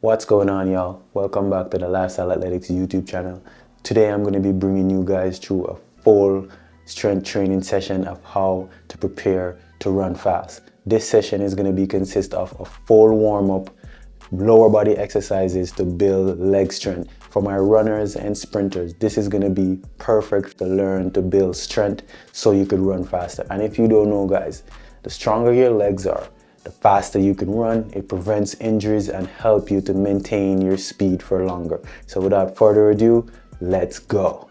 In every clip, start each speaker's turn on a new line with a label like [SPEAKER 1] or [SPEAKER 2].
[SPEAKER 1] What's going on, y'all? Welcome back to the Lifestyle Athletics YouTube channel. Today I'm going to be bringing you guys through a full strength training session of how to prepare to run fast. This session is going to be consist of a full warm-up, lower body exercises to build leg strength. For my runners and sprinters, this is going to be perfect to learn to build strength so you could run faster. And if you don't know, guys, the stronger your legs are, the faster you can run. It prevents injuries and help you to maintain your speed for longer. So without further ado, let's go.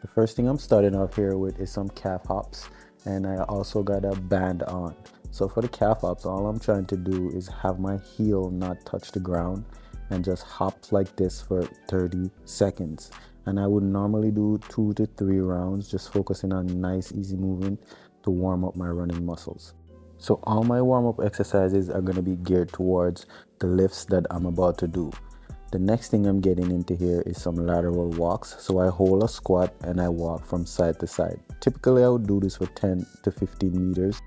[SPEAKER 1] The first thing I'm starting off here with is some calf hops, and I also got a band on. So for the calf hops, all I'm trying to do is have my heel not touch the ground and just hop like this for 30 seconds. And I would normally do 2 to 3 rounds, just focusing on nice easy movement to warm up my running muscles. So all my warm-up exercises are going to be geared towards the lifts that I'm about to do. The next thing I'm getting into here is some lateral walks. So I hold a squat and I walk from side to side. Typically I would do this for 10 to 15 meters.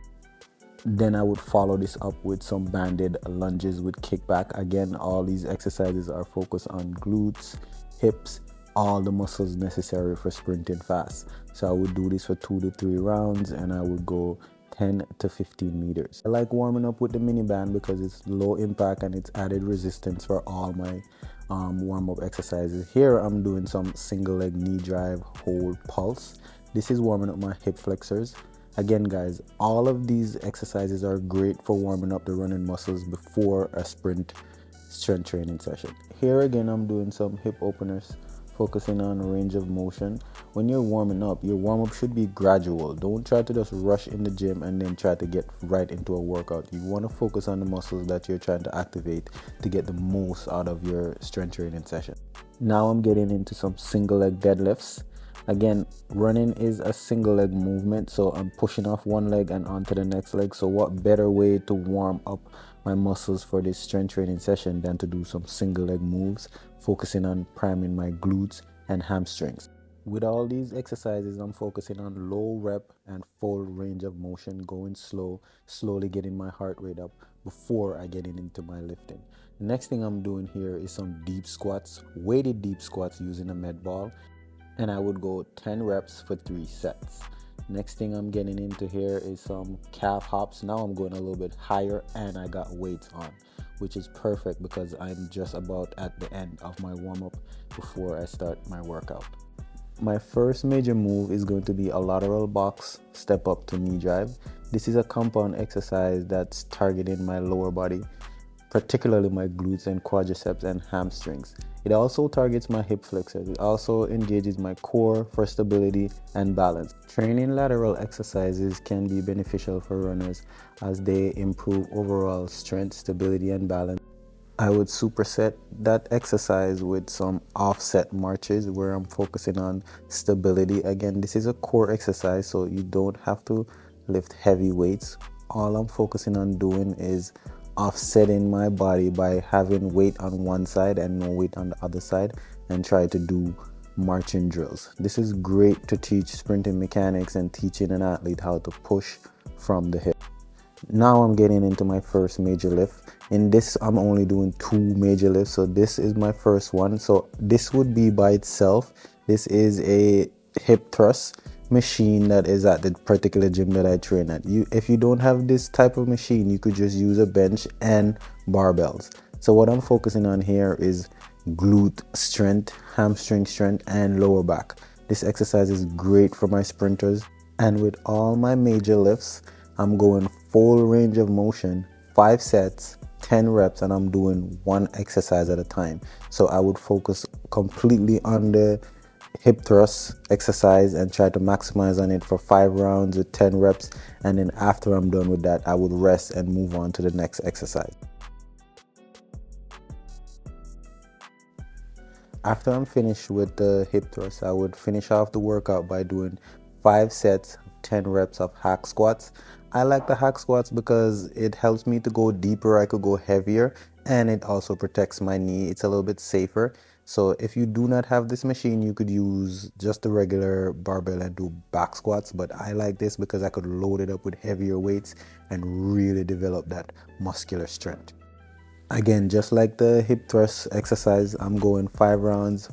[SPEAKER 1] Then I would follow this up with some banded lunges with kickback. Again, all these exercises are focused on glutes, hips, all the muscles necessary for sprinting fast. So I would do this for 2 to 3 rounds and I would go 10 to 15 meters. I like warming up with the mini band because it's low impact and it's added resistance for all my warm-up exercises. Here I'm doing some single leg knee drive, hold, pulse. This is warming up my hip flexors. Again, guys, all of these exercises are great for warming up the running muscles before a sprint strength training session. Here again, I'm doing some hip openers, focusing on range of motion. When you're warming up, your warm-up should be gradual. Don't try to just rush in the gym and then try to get right into a workout. You want to focus on the muscles that you're trying to activate to get the most out of your strength training session. Now I'm getting into some single leg deadlifts. Again, running is a single leg movement, so I'm pushing off one leg and onto the next leg. So what better way to warm up my muscles for this strength training session than to do some single leg moves, focusing on priming my glutes and hamstrings. With all these exercises, I'm focusing on low rep and full range of motion, going slow, slowly getting my heart rate up before I get into my lifting. The next thing I'm doing here is some deep squats, weighted deep squats using a med ball. And I would go 10 reps for 3 sets. Next thing I'm getting into here is some calf hops. Now I'm going a little bit higher and I got weights on, which is perfect because I'm just about at the end of my warm-up before I start my workout. My first major move is going to be a lateral box step up to knee drive. This is a compound exercise that's targeting my lower body, particularly my glutes and quadriceps and hamstrings. It also targets my hip flexors. It also engages my core for stability and balance. Training lateral exercises can be beneficial for runners as they improve overall strength, stability, and balance. I would superset that exercise with some offset marches where I'm focusing on stability. Again, this is a core exercise, so you don't have to lift heavy weights. All I'm focusing on doing is offsetting my body by having weight on one side and no weight on the other side, and try to do marching drills. This is great to teach sprinting mechanics and teaching an athlete how to push from the hip. Now I'm getting into my first major lift. In this, I'm only doing 2 major lifts, so this is my first one. So this would be by itself. This is a hip thrust machine that is at the particular gym that I train at. If you don't have this type of machine, you could just use a bench and barbells. So what I'm focusing on here is glute strength, hamstring strength, and lower back. This exercise is great for my sprinters. And with all my major lifts, I'm going full range of motion, 5 sets, 10 reps, and I'm doing 1 exercise at a time. So I would focus completely on the hip thrust exercise and try to maximize on it for 5 rounds with 10 reps, and then after I'm done with that, I would rest and move on to the next exercise. After I'm finished with the hip thrust, I would finish off the workout by doing 5 sets, 10 reps of hack squats. I like the hack squats because it helps me to go deeper. I could go heavier, and it also protects my knee. It's a little bit safer. So if you do not have this machine, you could use just the regular barbell and do back squats. But I like this because I could load it up with heavier weights and really develop that muscular strength. Again, just like the hip thrust exercise, I'm going 5 rounds,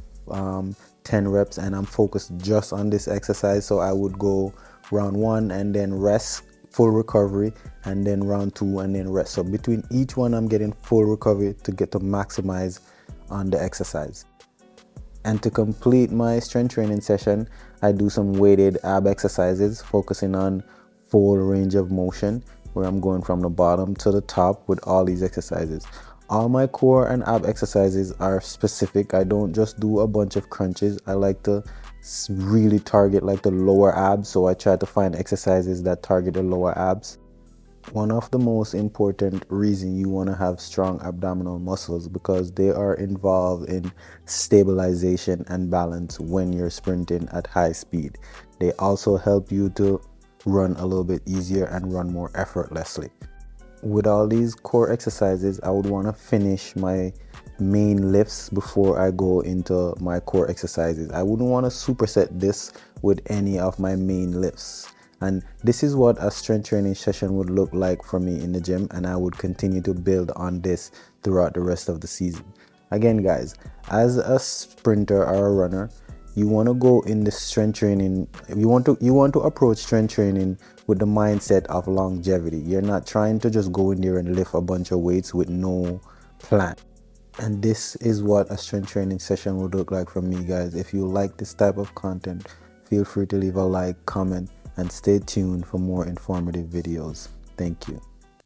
[SPEAKER 1] 10 reps, and I'm focused just on this exercise. So I would go round 1 and then rest, full recovery, and then round 2 and then rest. So between each one, I'm getting full recovery to get to maximize on the exercise. And to complete my strength training session, I do some weighted ab exercises, focusing on full range of motion, where I'm going from the bottom to the top with all these exercises. All my core and ab exercises are specific. I don't just do a bunch of crunches. I like to really target like the lower abs, so I try to find exercises that target the lower abs. One of the most important reasons you want to have strong abdominal muscles, because they are involved in stabilization and balance when you're sprinting at high speed. They also help you to run a little bit easier and run more effortlessly. With all these core exercises, I would want to finish my main lifts before I go into my core exercises. I wouldn't want to superset this with any of my main lifts. And this is what a strength training session would look like for me in the gym, and I would continue to build on this throughout the rest of the season. Again, guys, as a sprinter or a runner, you want to go in the strength training, you want to approach strength training with the mindset of longevity. You're not trying to just go in there and lift a bunch of weights with no plan. And this is what a strength training session would look like for me, guys. If you like this type of content, feel free to leave a like, comment, and stay tuned for more informative videos. Thank you.